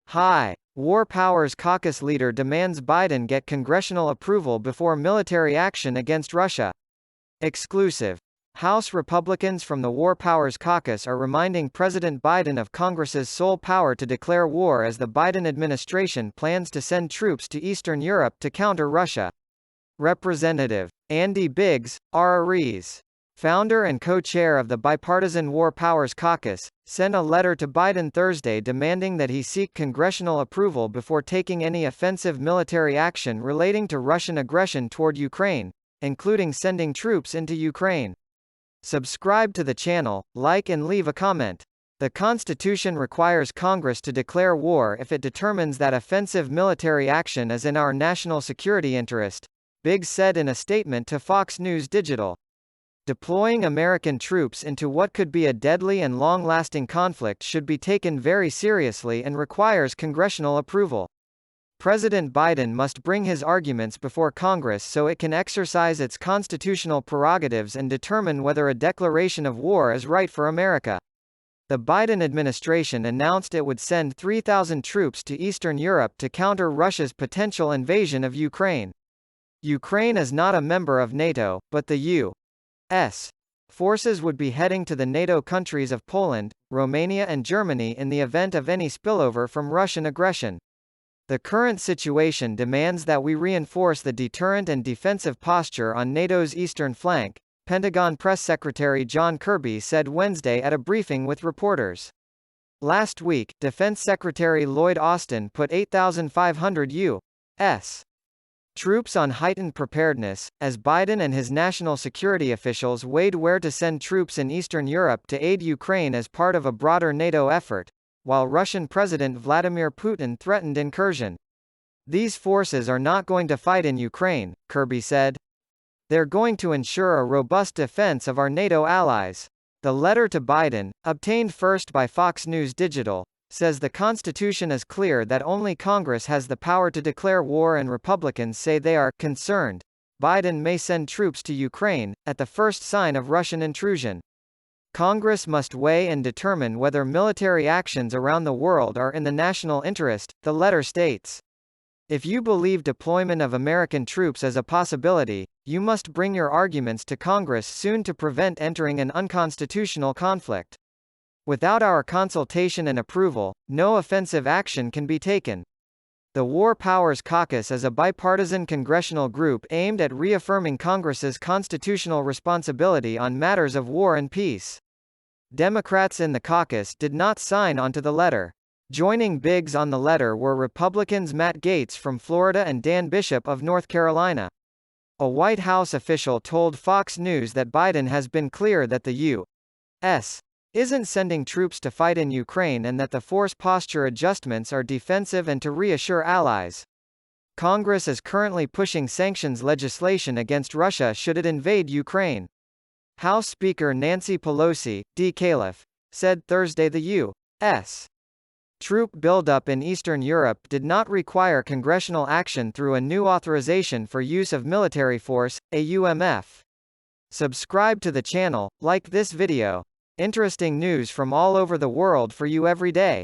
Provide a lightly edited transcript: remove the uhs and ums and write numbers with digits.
High War Powers Caucus leader demands Biden get congressional approval before military action against Russia. Exclusive. House Republicans from the War Powers Caucus are reminding President Biden of Congress's sole power to declare war as the Biden administration plans to send troops to Eastern Europe to counter Russia. Representative Andy Biggs, RREs, founder and co-chair of the bipartisan War Powers Caucus, sent a letter to Biden Thursday demanding that he seek congressional approval before taking any offensive military action relating to Russian aggression toward Ukraine, including sending troops into Ukraine. Subscribe to the channel, like and leave a comment. The Constitution requires Congress to declare war if it determines that offensive military action is in our national security interest, Biggs said in a statement to Fox News Digital. Deploying American troops into what could be a deadly and long-lasting conflict should be taken very seriously and requires congressional approval. President Biden must bring his arguments before Congress so it can exercise its constitutional prerogatives and determine whether a declaration of war is right for America. The Biden administration announced it would send 3,000 troops to Eastern Europe to counter Russia's potential invasion of Ukraine. Ukraine is not a member of NATO, but the U.S. forces would be heading to the NATO countries of Poland, Romania and Germany in the event of any spillover from Russian aggression. The current situation demands that we reinforce the deterrent and defensive posture on NATO's eastern flank, Pentagon Press Secretary John Kirby said Wednesday at a briefing with reporters. Last week, Defense Secretary Lloyd Austin put 8,500 U.S. troops on heightened preparedness, as Biden and his national security officials weighed where to send troops in Eastern Europe to aid Ukraine as part of a broader NATO effort, while Russian President Vladimir Putin threatened incursion. These forces are not going to fight in Ukraine, Kirby said. They're going to ensure a robust defense of our NATO allies. The letter to Biden, obtained first by Fox News Digital, says the Constitution is clear that only Congress has the power to declare war and Republicans say they are concerned Biden may send troops to Ukraine at the first sign of Russian intrusion. Congress must weigh and determine whether military actions around the world are in the national interest, the letter states. If you believe deployment of American troops is a possibility, you must bring your arguments to Congress soon to prevent entering an unconstitutional conflict. Without our consultation and approval, no offensive action can be taken. The War Powers Caucus is a bipartisan congressional group aimed at reaffirming Congress's constitutional responsibility on matters of war and peace. Democrats in the caucus did not sign onto the letter. Joining Biggs on the letter were Republicans Matt Gaetz from Florida and Dan Bishop of North Carolina. A White House official told Fox News that Biden has been clear that the U.S. isn't sending troops to fight in Ukraine and that the force posture adjustments are defensive and to reassure allies. Congress is currently pushing sanctions legislation against Russia should it invade Ukraine. House Speaker Nancy Pelosi, D. Calif, said Thursday the U.S. troop buildup in Eastern Europe did not require congressional action through a new authorization for use of military force, AUMF. Subscribe to the channel, like this video. Interesting news from all over the world for you every day.